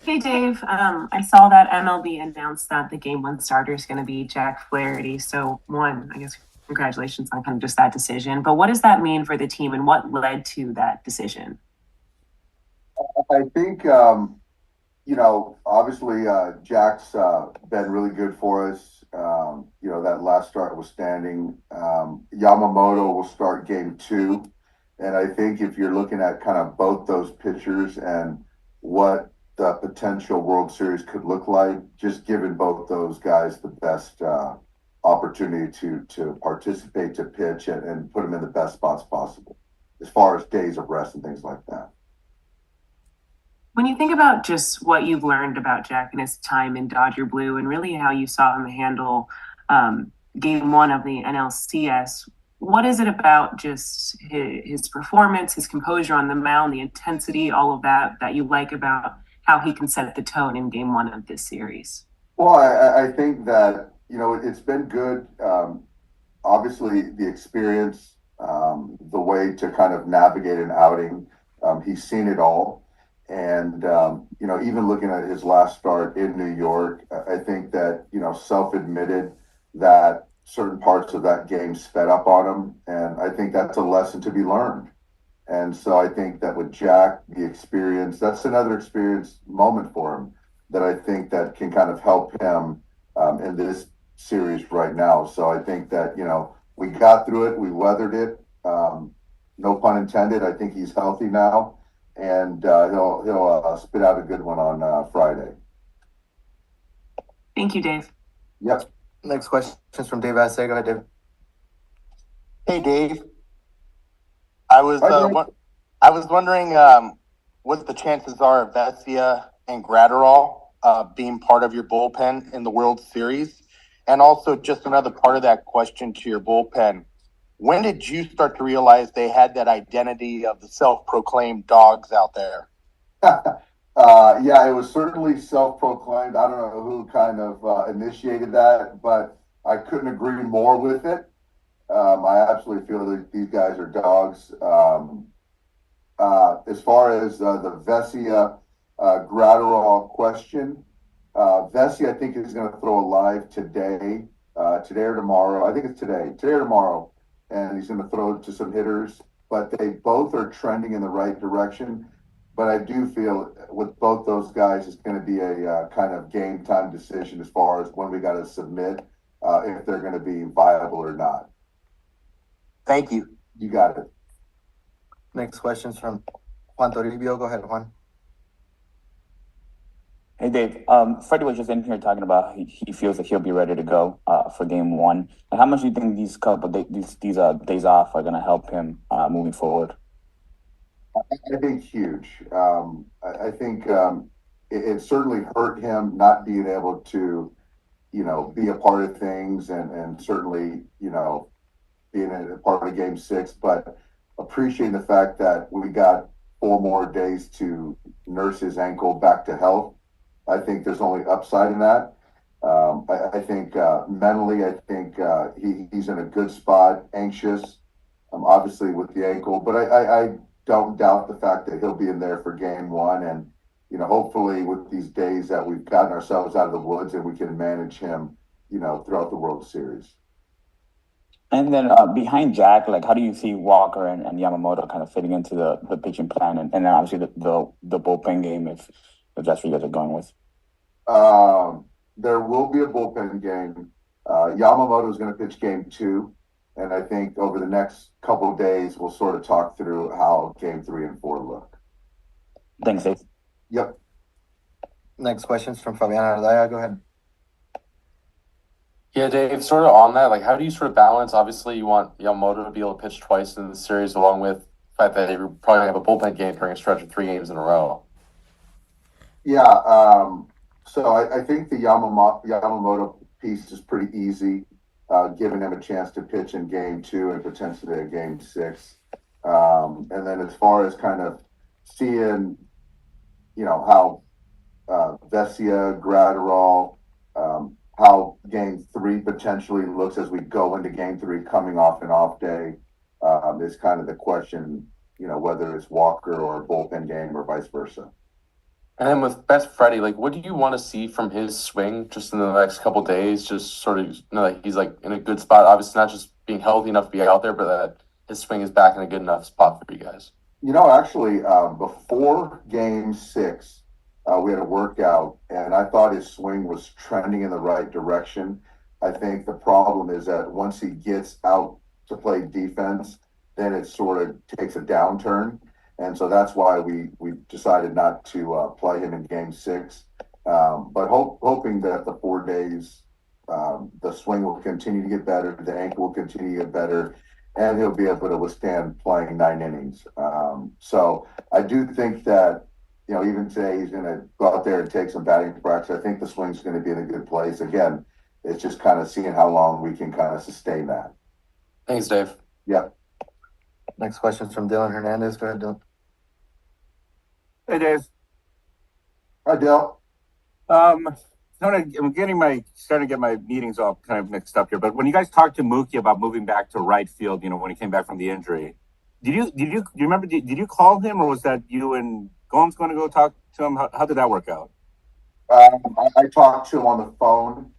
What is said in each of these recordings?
Hey Dave, I saw that MLB announced that the game one starter is going to be Jack Flaherty. So one, I guess congratulations on kind of just that decision. But what does that mean for the team and what led to that decision? I think obviously Jack's been really good for us. That last start was standing. Yamamoto will start game two, and I think if you're looking at kind of both those pitchers and what the potential World Series could look like, just giving both those guys the best opportunity to participate, to pitch, and put them in the best spots possible, as far as days of rest and things like that. When you think about just what you've learned about Jack and his time in Dodger Blue and really how you saw him handle game one of the NLCS, what is it about just his performance, his composure on the mound, the intensity, all of that that you like about how he can set the tone in game one of this series? Well, I think that it's been good. Obviously, the experience, the way to kind of navigate an outing. He's seen it all, and even looking at his last start in New York, I think that self-admitted that certain parts of that game sped up on him, and I think that's a lesson to be learned. And so I think that with Jack, the experience, that's another experience moment for him that I think that can kind of help him in this series right now. So I think that, we got through it, we weathered it. No pun intended. I think he's healthy now, and he'll spit out a good one on Friday. Thank you, Dave. Yep. Next question is from Dave Assay. Go ahead, Dave. Hey Dave, I was Hi, uh, Dave. wa- I was wondering what the chances are of Vesia and Gratterall being part of your bullpen in the World Series, and also just another part of that question to your bullpen. When did you start to realize they had that identity of the self-proclaimed dogs out there? Yeah, it was certainly self-proclaimed. I don't know who kind of initiated that, but I couldn't agree more with it. I absolutely feel that these guys are dogs. As far as the Vesia Gratterall question, Vesia I think is going to throw a live today or tomorrow. I think it's today or tomorrow, and he's going to throw it to some hitters. But they both are trending in the right direction. But I do feel with both those guys, it's going to be a kind of game time decision as far as when we got to submit if they're going to be viable or not. Thank you. You got it. Next question is from Juan Toribio. Go ahead, Juan. Hey Dave, Freddie was just in here talking about he feels that he'll be ready to go for game one. And how much do you think these these days off are going to help him moving forward? I think huge. I think it certainly hurt him not being able to, be a part of things and certainly, being a part of game six, but appreciating the fact that we got 4 more days to nurse his ankle back to health. I think there's only upside in that. I think mentally, I think he's in a good spot, anxious, obviously with the ankle, but I don't doubt the fact that he'll be in there for game one. And, hopefully with these days that we've gotten ourselves out of the woods and we can manage him, throughout the World Series. And then behind Jack, like how do you see Walker and Yamamoto kind of fitting into the pitching plan and then obviously the bullpen game if that's what you guys are going with? There will be a bullpen game. Yamamoto is going to pitch game two. And I think over the next couple of days, we'll sort of talk through how game three and four look. Thanks, Dave. Yep. Next question is from Fabian Ardaya. Go ahead. Yeah, Dave, sort of on that, like how do you sort of balance? Obviously, you want Yamamoto to be able to pitch twice in the series, along with the fact that you probably have a bullpen game during a stretch of 3 games in a row. Yeah. So I think the Yamamoto piece is pretty easy, giving him a chance to pitch in game two and potentially a game six. And then as far as kind of seeing, how Vesia, Gratterall, how game three potentially looks as we go into game three coming off an off day is kind of the question, whether it's Walker or a bullpen game or vice versa. And then with best Freddie, like, what do you want to see from his swing just in the next couple days? Just sort of, like he's like in a good spot. Obviously, not just being healthy enough to be out there, but that his swing is back in a good enough spot for you guys. Actually, before game 6, we had a workout, and I thought his swing was trending in the right direction. I think the problem is that once he gets out to play defense, then it sort of takes a downturn. And so that's why we decided not to play him in game 6. But hoping that the 4 days, the swing will continue to get better, the ankle will continue to get better, and he'll be able to withstand playing 9 innings. So I do think that, even today he's going to go out there and take some batting practice. I think the swing's going to be in a good place. Again, it's just kind of seeing how long we can kind of sustain that. Thanks, Dave. Yeah. Next question is from Dylan Hernandez. Go ahead, Dylan. Hey, Dave. Hi, Dale. I'm starting to get my meetings all kind of mixed up here. But when you guys talked to Mookie about moving back to right field, when he came back from the injury, do you remember? Did you call him, or was that you and Gomes going to go talk to him? How did that work out? I talked to him on the phone.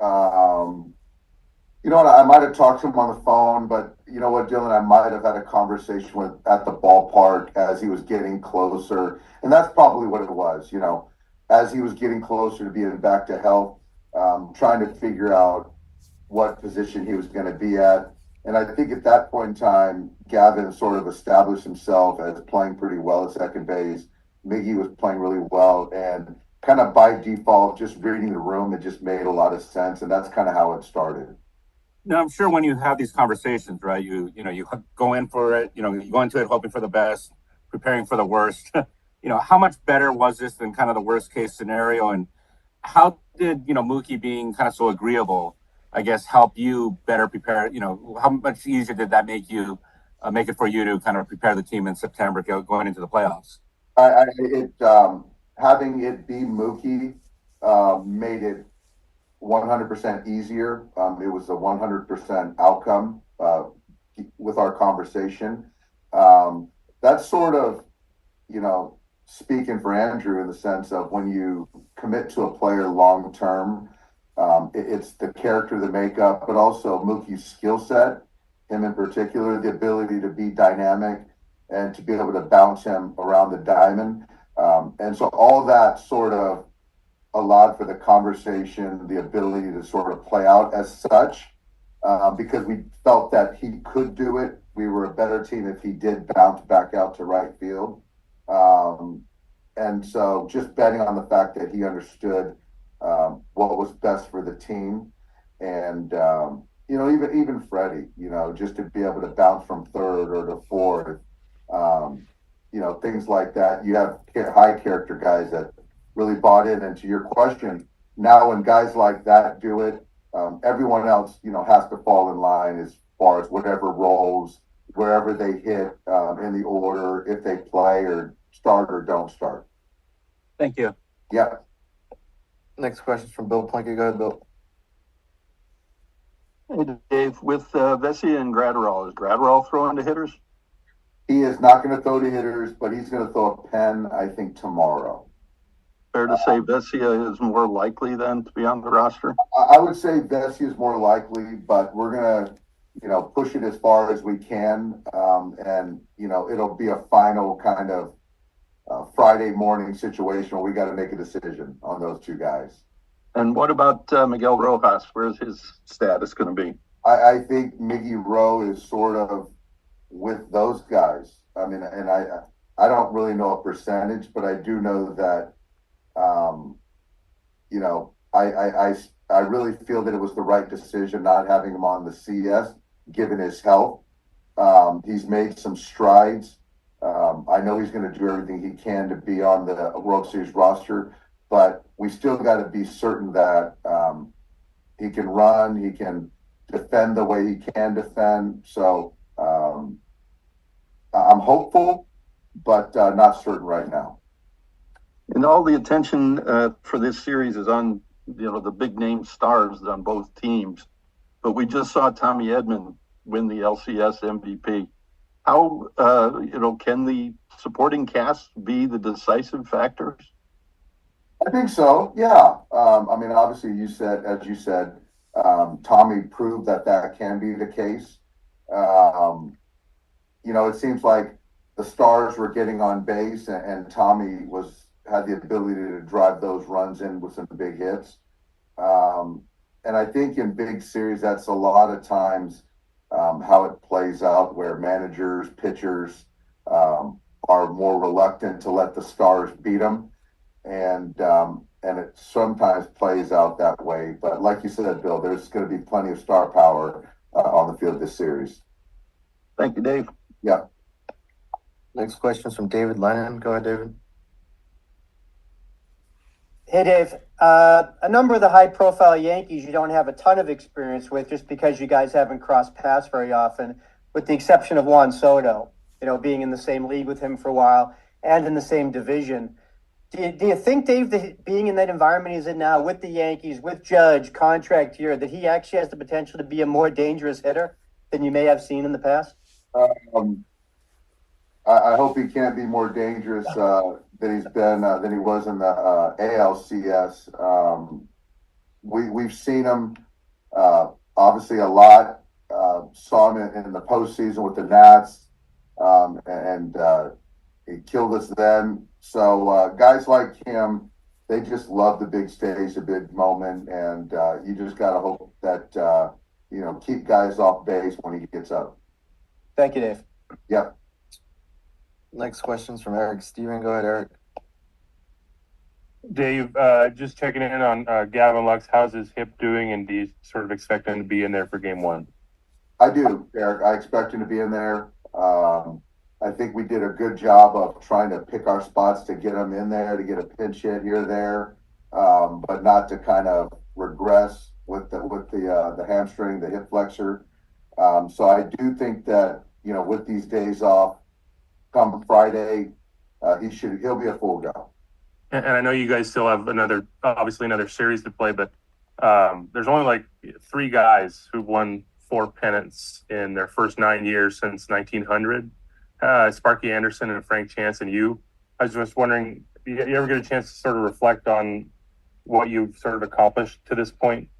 I might have talked to him on the phone, but you know what, Dylan, I might have had a conversation with at the ballpark as he was getting closer, and that's probably what it was. As he was getting closer to being back to health, trying to figure out what position he was going to be at. And I think at that point in time, Gavin sort of established himself as playing pretty well at second base. Miggy was playing really well, and kind of by default, just reading the room, it just made a lot of sense, and that's kind of how it started. Now, I'm sure when you have these conversations, right, you go in for it, you go into it hoping for the best, preparing for the worst. How much better was this than kind of the worst case scenario? And how did, Mookie being kind of so agreeable, I guess, help you better prepare? How much easier did that make it for you to kind of prepare the team in September going into the playoffs? Having it be Mookie made it 100% easier. It was a 100% outcome with our conversation. That's sort of, speaking for Andrew in the sense of when you commit to a player long term, it's the character, the makeup, but also Mookie's skill set, him in particular, the ability to be dynamic and to be able to bounce him around the diamond. And so all that sort of allowed for the conversation, the ability to sort of play out as such, because we felt that he could do it. We were a better team if he did bounce back out to right field. And so just betting on the fact that he understood what was best for the team. And, even Freddie, just to be able to bounce from third or to fourth, things like that. You have high character guys that really bought in. And to your question, now when guys like that do it, everyone else, has to fall in line as far as whatever roles, wherever they hit in the order, if they play or start or don't start. Thank you. Yeah. Next question is from Bill Plunkett. Go ahead, Bill. Hey, Dave, with Vesia and Gratterall, is Gratterall throwing to hitters? He is not going to throw to hitters, but he's going to throw a pen, I think, tomorrow. Fair to say Vesia is more likely then to be on the roster? I would say Vesia is more likely, but we're going to, push it as far as we can. And, it'll be a final kind of Friday morning situation where we got to make a decision on those two guys. And what about Miguel Rojas? Where's his status going to be? I think Miggy Rowe is sort of with those guys. I mean, and I don't really know a percentage, but I do know that, I really feel that it was the right decision not having him on the CS, given his health. He's made some strides. I know he's going to do everything he can to be on the World Series roster, but we still got to be certain that he can run, he can defend the way he can defend. So I'm hopeful, but not certain right now. And all the attention for this series is on, the big name stars on both teams. But we just saw Tommy Edman win the LCS MVP. How, can the supporting cast be the decisive factors? I think so. Yeah. I mean, obviously, as you said, Tommy proved that that can be the case. Um, it seems like the stars were getting on base, and Tommy had the ability to drive those runs in with some big hits. Um, and I think in big series, that's a lot of times how it plays out, where managers, pitchers are more reluctant to let the stars beat them, and it sometimes plays out that way. But like you said, Bill, there's going to be plenty of star power on the field this series. Thank you, Dave. Yeah. Next question is from David Lennon. Go ahead, David. Hey, Dave. A number of the high-profile Yankees you don't have a ton of experience with, just because you guys haven't crossed paths very often, with the exception of Juan Soto. Being in the same league with him for a while and in the same division. Do you think, Dave, that being in that environment he's in now with the Yankees, with Judge, contract here, that he actually has the potential to be a more dangerous hitter than you may have seen in the past? I hope he can't be more dangerous than he was in the ALCS. We've seen him obviously a lot. Saw him in the postseason with the Nats, and he killed us then. So guys like him, they just love the big stage, the big moment, and you just got to hope that keep guys off base when he gets up. Thank you, Dave. Yep. Next question's from Eric Steven. Go ahead, Eric. Dave, just checking in on Gavin Lux. How's his hip doing, and do you sort of expect him to be in there for game one? I do, Eric. I expect him to be in there. I think we did a good job of trying to pick our spots to get him in there, to get a pinch hit here or there, but not to kind of regress with the hamstring, the hip flexor. So I do think that with these days off, come Friday, he'll be a full go. And I know you guys still have another series to play, but there's only like 3 guys who've won 4 pennants in their first 9 years since 1900. Sparky Anderson and Frank Chance and you. I was just wondering, you ever get a chance to sort of reflect on what you've sort of accomplished to this point?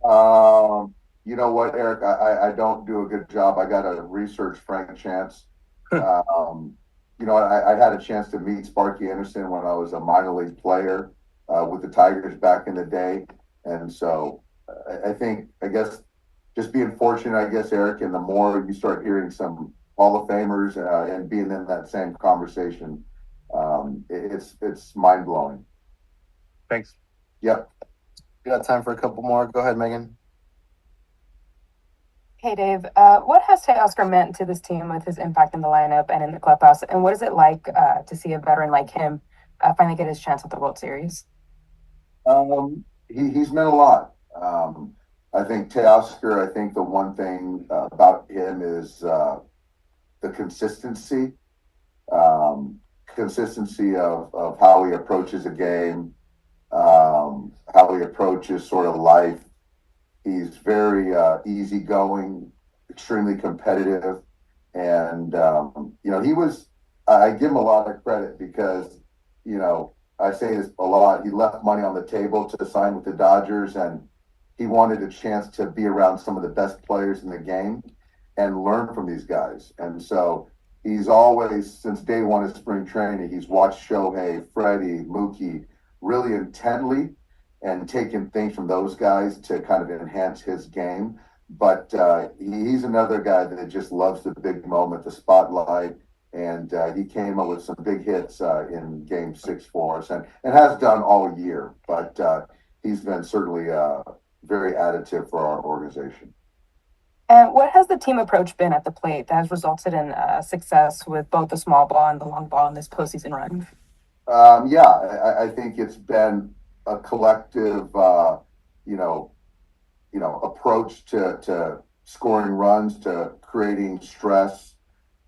You know what, Eric? I don't do a good job. I got to research Frank Chance. I had a chance to meet Sparky Anderson when I was a minor league player with the Tigers back in the day. And so I guess just being fortunate, Eric, and the more you start hearing some Hall of Famers and being in that same conversation, it's mind blowing. Thanks. Yep. We got time for a couple more. Go ahead, Megan. Hey, Dave. What has Teoscar meant to this team with his impact in the lineup and in the clubhouse? And what is it like to see a veteran like him finally get his chance at the World Series? He's meant a lot. I think Teoscar, the one thing about him is the consistency. Consistency of how he approaches a game, how he approaches sort of life. He's very easygoing, extremely competitive, and I give him a lot of credit because I say this a lot. He left money on the table to sign with the Dodgers, and he wanted a chance to be around some of the best players in the game and learn from these guys. And so he's always, since day one of spring training, he's watched Shohei, Freddie, Mookie really intently and taking things from those guys to kind of enhance his game. But he's another guy that just loves the big moment, the spotlight, and he came up with some big hits in Game 6 for us, and has done all year. But he's been certainly very additive for our organization. And what has the team approach been at the plate that has resulted in success with both the small ball and the long ball in this postseason run? I think it's been a collective, approach to scoring runs, to creating stress.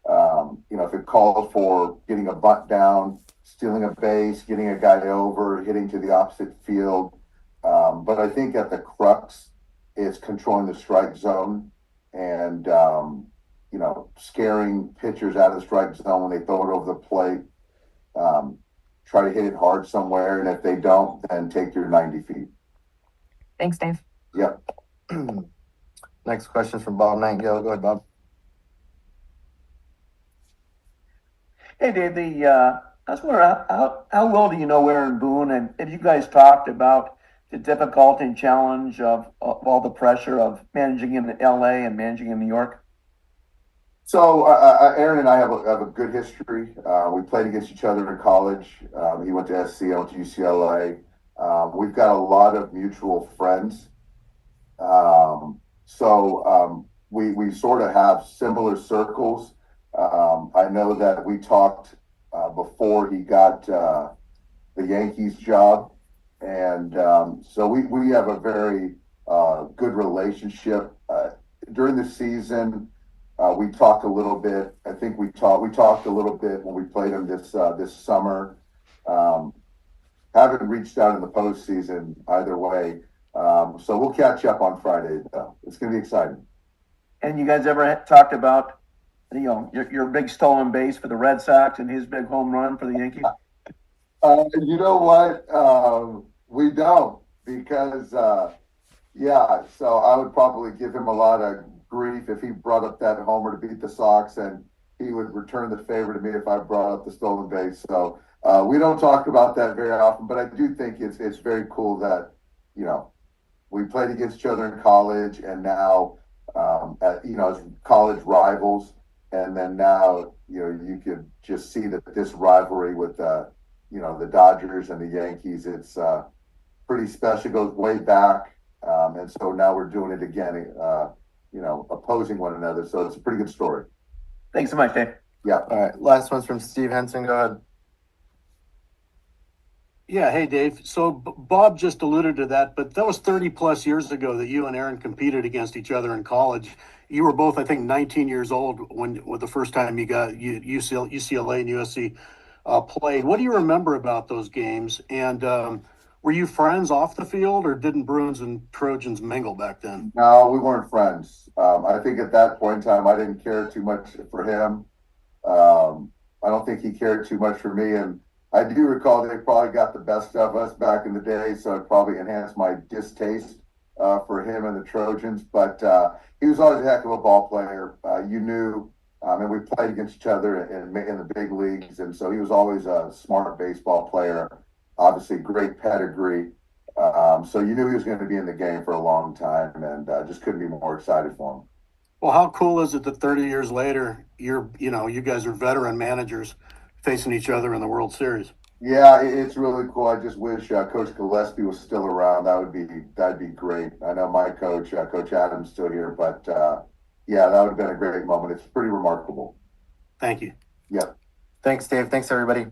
If it calls for getting a bunt down, stealing a base, getting a guy over, hitting to the opposite field. But I think at the crux is controlling the strike zone and, scaring pitchers out of the strike zone when they throw it over the plate. try to hit it hard somewhere, and if they don't, then take your 90 feet. Thanks, Dave. Yep. Next question from Bob Nightingale. Go ahead, Bob. Hey, Dave, I was wondering how well do you know Aaron Boone, and have you guys talked about the difficulty and challenge of all the pressure of managing in LA and managing in New York? So Aaron and I have a good history. We played against each other in college. He went to SC, I went to UCLA. We've got a lot of mutual friends. We sort of have similar circles. I know that we talked before he got the Yankees job, and so we have a very good relationship. During the season, we talked a little bit. I think we talked a little bit when we played him this summer. Haven't reached out in the postseason either way. So we'll catch up on Friday, though. It's going to be exciting. And you guys ever talked about, your big stolen base for the Red Sox and his big home run for the Yankees? You know what? We don't, because so I would probably give him a lot of grief if he brought up that homer to beat the Sox, and he would return the favor to me if I brought up the stolen base. So we don't talk about that very often, but I do think it's very cool that, we played against each other in college, and now as college rivals, and then now you could just see that this rivalry with the Dodgers and the Yankees, it's pretty special. It goes way back, and so now we're doing it again, opposing one another. So it's a pretty good story. Thanks so much, Dave. Yeah. All right. Last one's from Steve Henson. Go ahead. Yeah, hey Dave. So Bob just alluded to that, but that was 30 plus years ago that you and Aaron competed against each other in college. You were both, I think, 19 years old when the first time you got UCLA and USC played. What do you remember about those games? And were you friends off the field, or didn't Bruins and Trojans mingle back then? No, we weren't friends. I think at that point in time, I didn't care too much for him. I don't think he cared too much for me, and I do recall they probably got the best of us back in the day, so it probably enhanced my distaste for him and the Trojans. But he was always a heck of a ball player. And we played against each other in the big leagues, and so he was always a smart baseball player. Obviously, great pedigree. So you knew he was going to be in the game for a long time, and just couldn't be more excited for him. Well, how cool is it that 30 years later, you guys are veteran managers facing each other in the World Series? Yeah, it's really cool. I just wish Coach Gillespie was still around. That'd be great. I know my coach, Coach Adams, still here, but yeah, that would have been a great moment. It's pretty remarkable. Thank you. Yeah. Thanks, Dave. Thanks, everybody.